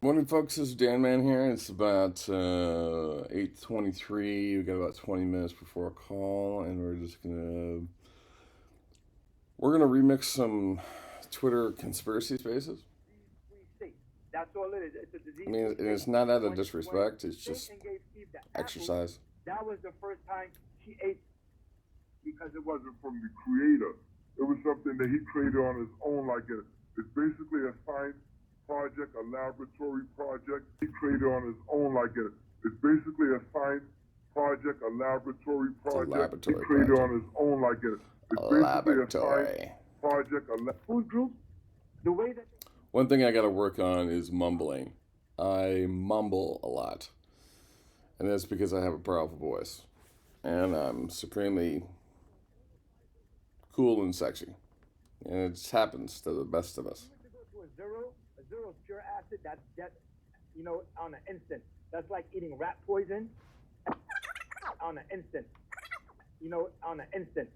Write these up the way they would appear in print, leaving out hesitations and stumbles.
Morning, folks. This is Dan Man here. It's about 8:23. We got about 20 minutes before a call, and we're gonna remix some Twitter conspiracy spaces. That's all it is. It's a disease. I mean, and it's not out of disrespect. It's just exercise. That was the first time she ate because it wasn't from the creator. It was something that he created on his own. It's basically a science project, a laboratory project. He created on his own. It's basically a science project, a laboratory project. He created on his own. It's basically a science project, food group. The way that one thing I got to work on is mumbling. I mumble a lot, and that's because I have a powerful voice, and I'm supremely cool and sexy, and it just happens to the best of us. A zero is pure acid. That's death, on an instant. That's like eating rat poison on an instant. On an instant.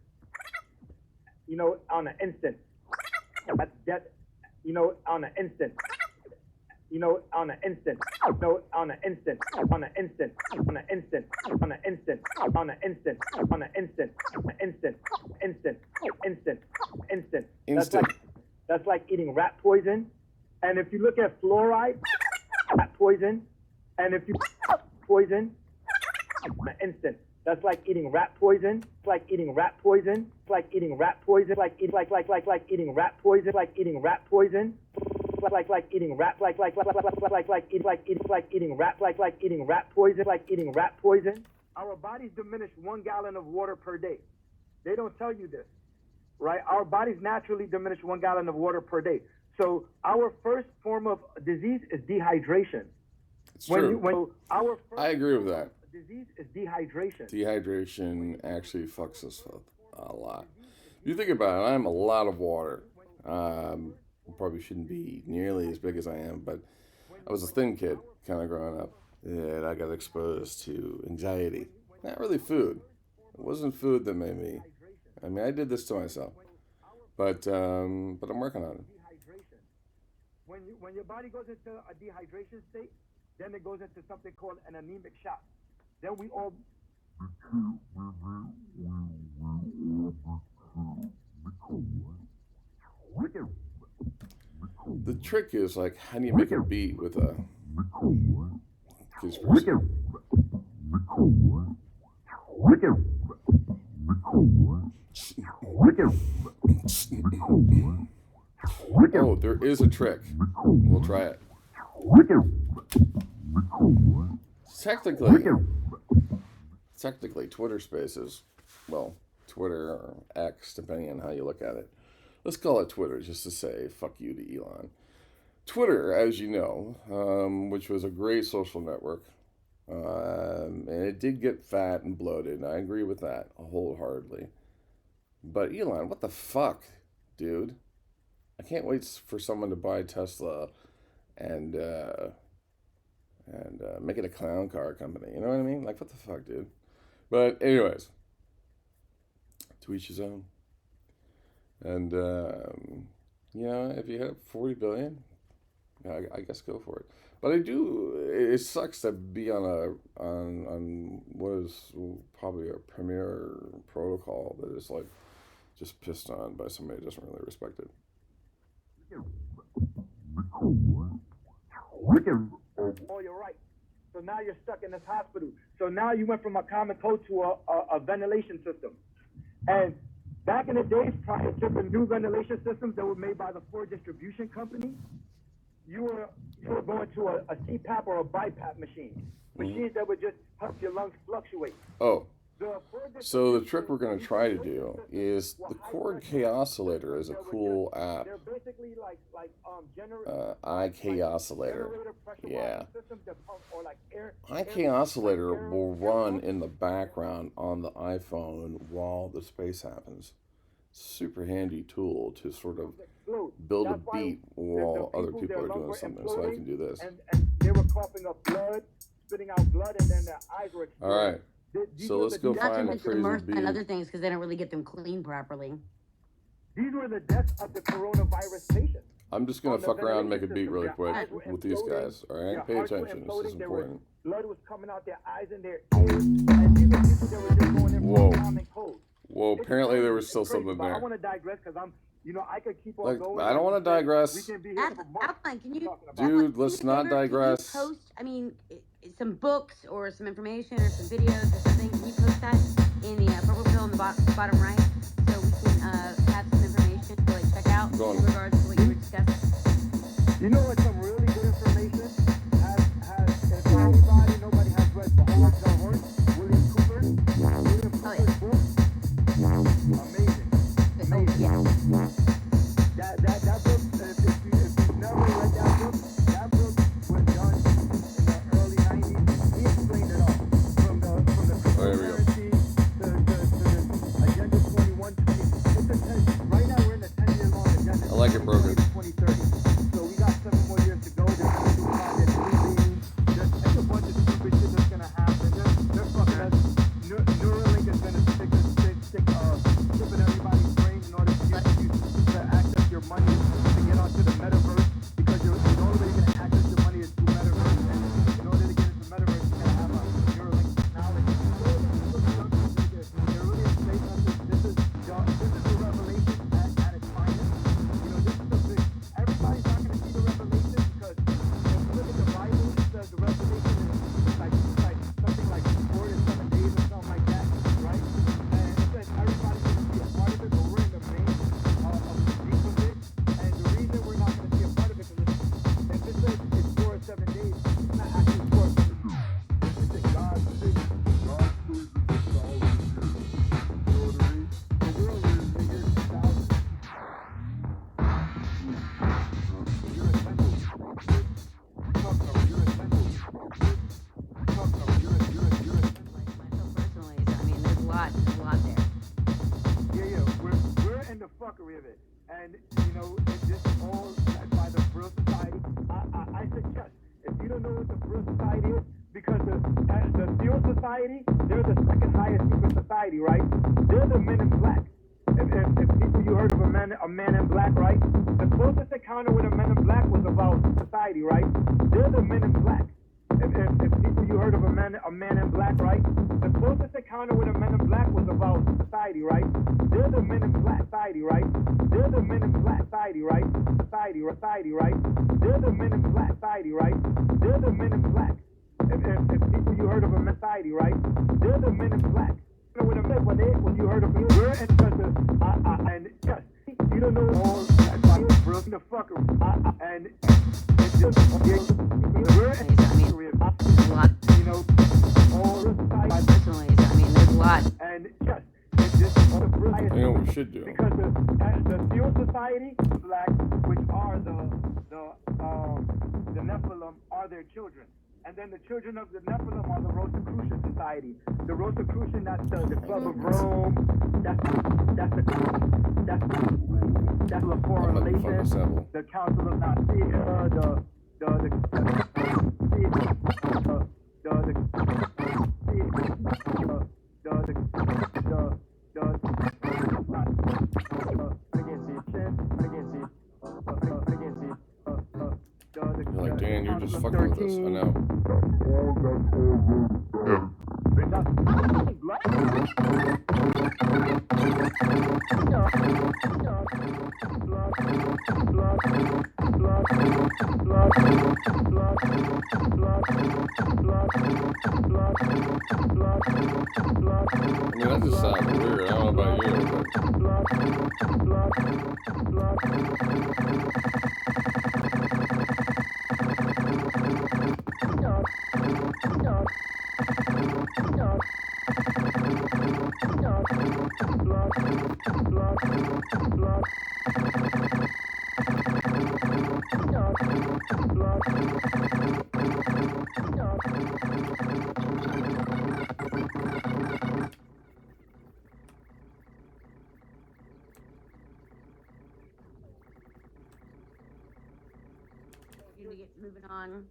On an instant. That's death. On an instant. On an instant. On an instant. On an instant. On an instant. On an instant. On an instant. On an instant. Instant. That's like eating rat poison. And if you look at fluoride, rat poison, and if you poison, instant. That's like eating rat poison. It's like eating rat poison. It's like eating rat poison. Like eating rat poison. Like eating rat poison. Like eating rat poison. Like eating rat poison. Our bodies diminish 1 gallon of water per day. They don't tell you this, right? Our bodies naturally diminish 1 gallon of water per day. So our first form of disease is dehydration. It's true. I agree with that. Disease is dehydration. Dehydration actually fucks us up a lot. You think about it, I'm a lot of water. Probably shouldn't be nearly as big as I am, but I was a thin kid kind of growing up, and I got exposed to anxiety. Not really food. It wasn't food that made me. I mean, I did this to myself, but I'm working on it. When your body goes into a dehydration state, then it goes into something called an anemic shock. Then we all. The trick is how do you make a beat with a conspiracy? Oh, there is a trick. We'll try it. Technically, Twitter Spaces, well, Twitter or X, depending on how you look at it. Let's call it Twitter, just to say fuck you to Elon. Twitter, as you know, which was a great social network, and it did get fat and bloated, and I agree with that wholeheartedly. But Elon, what the fuck, dude? I can't wait for someone to buy Tesla and make it a clown car company. You know what I mean? What the fuck, dude? But anyways, to each his own. And if you have 40 billion, I guess go for it. But it sucks to be on what is probably a premier protocol that is just pissed on by somebody who doesn't really respect it. Oh, you're right. So now you're stuck in this hospital. So now you went from a common cold to a ventilation system. And back in the days, prior to the new ventilation systems that were made by the Ford distribution company, you were going to a CPAP or a BiPAP machine. Machines that would just help your lungs fluctuate. Oh. So the trick we're going to try to do is the Cord Chaosilator is a cool app. They're basically iChaosilator. Yeah. iChaosilator will run in the background on the iPhone while the space happens. Super handy tool to sort of build a beat while other people are doing something, so I can do this. And they were coughing up blood, spitting out blood, and then their eyes were exploding. All right. So let's go find a crazy beat. And other things because they don't really get them clean properly. These were the deaths of the coronavirus patients. I'm just gonna on the fuck around and make a ventilation beat system. really Their quick eyes were with these imploding. guys. All Their right, pay hearts were attention. This is imploding. There was important. blood was coming out their eyes and their ears. And these were people that were just going in Whoa. for common cold. Whoa, It's apparently there crazy. was still It's crazy, something but I there. want to digress because I could keep on Like, going. I don't want to digress. We can be here for months. Alpine, can you, talking about it. Dude, let's not digress. Can you post, I mean, some books or some information or some videos or something? Can you post that in the purple pill in the bottom right so we can have some information to like check out Go on. in regards to what you were discussing? You know what? Some really good information has if anybody, nobody has read The Horse, William Cooper. William Cooper's book. Amazing. Amazing. Yeah. That book, if you've never read that book was done in the early 90s. He explained it all. From the There we go. cryptocurrency to the Agenda 21. Right now we're in the 10-year-long agenda. I like it, broken. 2030. So we got 7 more years to go. There's a new project moving. There's a bunch of stupid shit that's gonna happen. They're fucking us. Neuralink is gonna stick chip in everybody's brain in order to get you to access your money to get onto the metaverse, because the only way you're gonna access your money is through metaverse. And in order to get into metaverse, you gotta have a Neuralink technology. They're really explaining us that this is the revelation at its finest. You know, this is the big. Everybody's not gonna see the revelation, because if you look at the Bible, it says the revelation is like something like 4 to 7 days or something like that, right? And it says everybody's gonna be a part of it, but we're in the main of the deep of it. And the reason we're not gonna be a part of it is if it says it's 4 or 7 days, it's not actually 4 or 7 days. It's a God's vision. God created this thousands of years. You know what I mean? The world is the year 2000. You're essential. Fuck no, you're essential. Fuck no, you're essential. Myself personally, so, I mean, there's a lot there. Yeah, we're in the fuckery of it, and you know this is all led by the Brill Society. I suggest, if you don't know what the Brill Society is, because the Steel Society, they're the second highest secret society, right? They're the Men in Black. If people, you heard of a man in black, right? The closest encounter with a Men in Black was about society, right? They're the Men in Black. If people, you heard of a man in black, right? The closest encounter with a Men in Black was about society, right? They're the Men in Black society, right? They're the Men in Black society, right? Society, right? They're the Men in Black society, right? They're the Men in Black. If people, you heard of a society, right? They're the Men in Black. When you heard of it, we're in and yes, you don't know all that bro, the fucker, and it's just we're in I mean, there's a lot. you know, all the society, Personally, so, I mean, there's a lot. and yes, it's just all the You know what we should do? because the Steel Society, Black, which are the Nephilim, are their children. And then the children of the Nephilim are the Rosicrucian Society. The Rosicrucian, that's the Club of Rome. That's the Foreign I'm about to fucking Relations. assemble. The Council of Nicaea. You're like, Dan, you're just fucking with us. I know. I mean, that just sounds weird. I don't know about you, but You're gonna get moving on.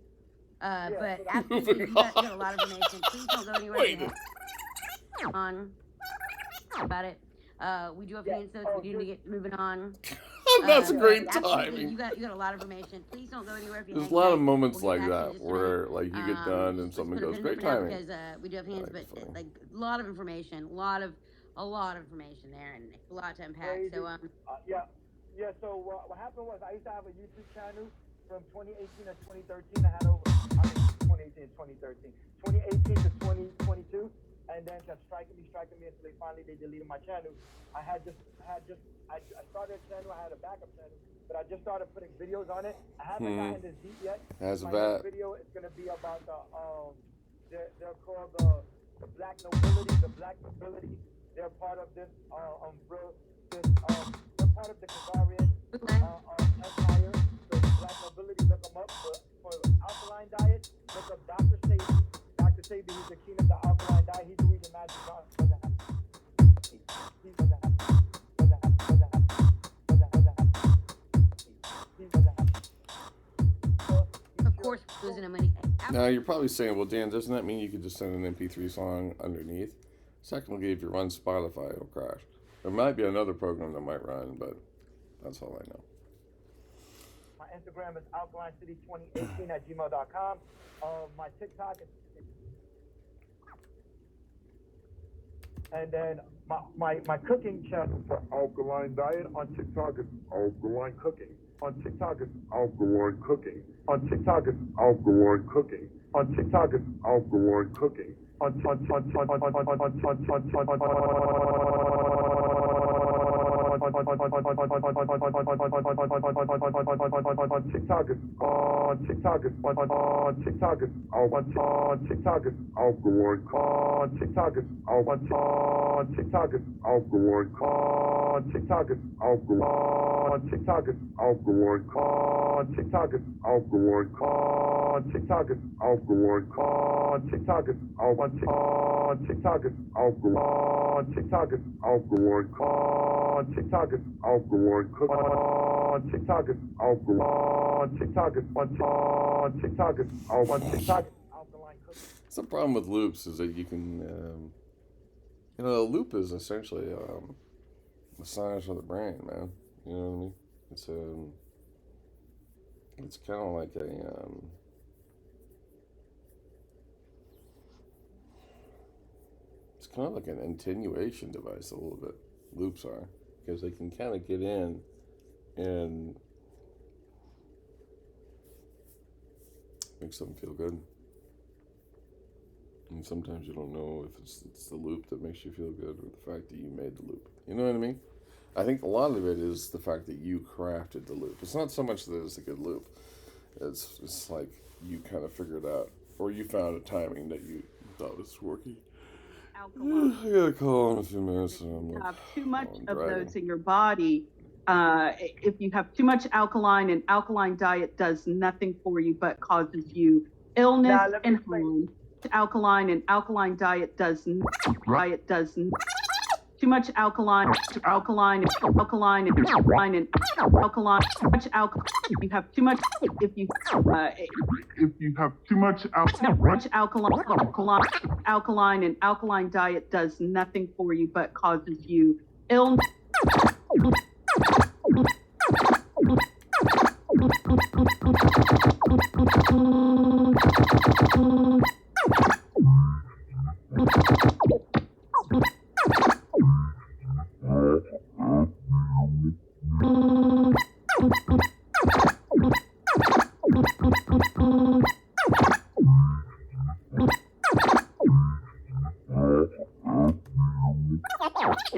But so after Moving you got on. a lot of information, please don't go anywhere. Wait. On about it. We do have hands, so we do need to get moving on. That's a great absolutely, timing. you got a lot of information. Please don't go anywhere if you There's hang a lot tight. of moments We'll get like back to you in that just a minute. where, like, you get done and Let's someone put a goes, pin in it "Great for now timing." because we do have hands, That's but funny. like a lot of information, a lot of information there, and a lot to unpack. Crazy. So Yeah. So what happened was I used to have a YouTube channel from 2018 to 2013. I had over, I mean, 2018 to 2013, 2018 to 2022, and then kept striking me until they deleted my channel. I started a channel. I had a backup channel, but I just started putting videos on it. I haven't gotten this deep yet. Has a My vat. next video is gonna be about they're called the black nobility. The black nobility. They're part of this they're part of the Khazarian empire. So black nobility, look them up. For alkaline diet, look up Dr. Sabi. Dr. Sabi, he's the king of the alkaline diet. He's the reason Magic Johnson doesn't have. He doesn't have. of course, losing the money. Now you're probably saying, "Well, Dan, doesn't that mean you could just send an MP3 song underneath?" Secondly, if you run Spotify, it'll crash. There might be another program that might run, but that's all I know. My Instagram is alkalinecity2018@gmail.com. My TikTok is, and then my cooking channel for alkaline diet on TikTok is alkaline cooking. On TikTok is alkaline cooking. On TikTok is alkaline cooking. On TikTok is alkaline cooking. On TikTok is It's the problem with loops is that you can, a loop is essentially massage for the brain, man. You know what I mean? It's kind of like it's kind of like an attenuation device a little bit. Loops are, because they can kind of get in and make something feel good. And sometimes you don't know if it's the loop that makes you feel good or the fact that you made the loop. You know what I mean? I think a lot of it is the fact that you crafted the loop. It's not so much that it's a good loop. It's like you kind of figured out, or you found a timing that you thought was working. Alkaline. I gotta call in a few minutes. If you have too much of those in your body, if you have too much alkaline, an alkaline diet does nothing for you but causes you illness and harm. Alkaline, an alkaline diet does too much alkaline, too much alkaline. You have too much. If you have too much alkaline, an alkaline diet does nothing for you but causes you illness.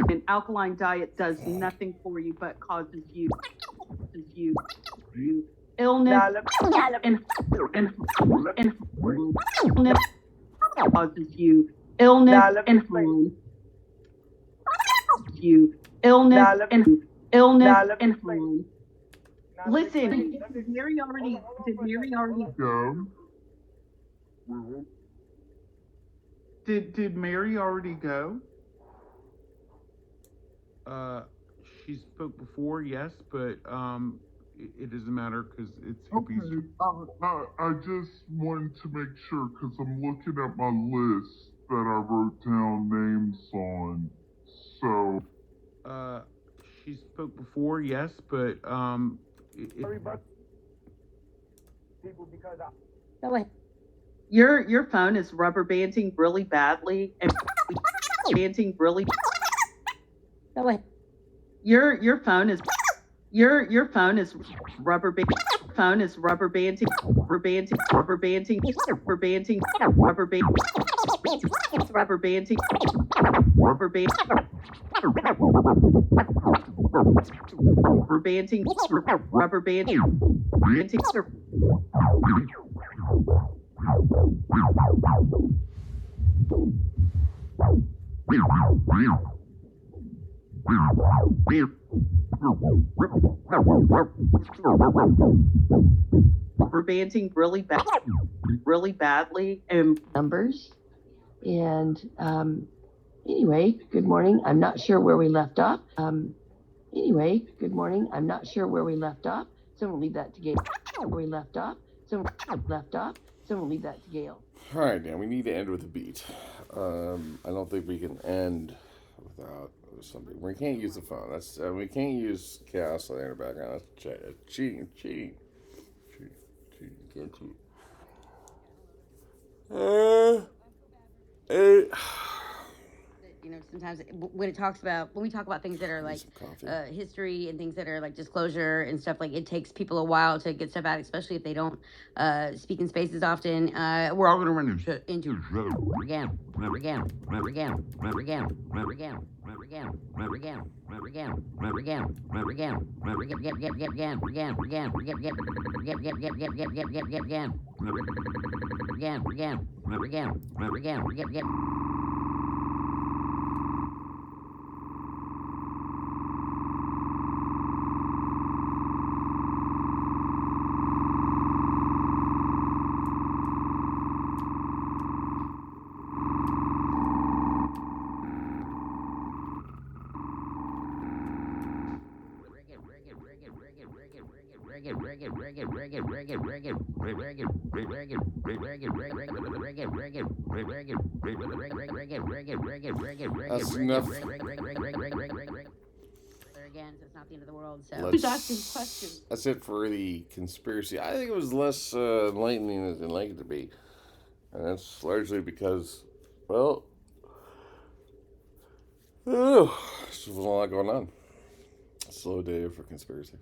An alkaline diet does nothing for you but causes you illness and causes you illness and harm. You illness and harm. Listen, did Mary already go? Did Mary already go? She spoke before, yes, but it doesn't matter because it's hippies. Okay, I just wanted to make sure because I'm looking at my list that I wrote down names on. So, She spoke before, yes, but people because Go ahead. Your phone is rubber banding really badly and banding really. Go ahead. Your phone is rubber band. Phone is rubber banding, rubber banding, rubber banding, rubber banding, rubber band, rubber banding, rubber band, rubber banding, rubber banding, banding. Rubber banding really badly, and numbers. And anyway, good morning. I'm not sure where we left off. Anyway, good morning. I'm not sure where we left off. Someone leave that to Gail. Where we left off. Someone left off. Someone leave that to Gail. All right, now we need to end with a beat. I don't think we can end without something. We can't use the phone. That's we can't use chaos in the background. That's cheating. Can't cheat. You know, sometimes when we talk about things that are like history and things that are like disclosure and stuff, like it takes people a while to get stuff out, especially if they don't speak in spaces often. We're all gonna run into again. That's enough. Again, so it's not the end of the world. So Who's asking questions? That's it for the conspiracy. I think it was less enlightening than I'd like it to be, and that's largely because, well, there's a lot going on. Slow day for conspiracy.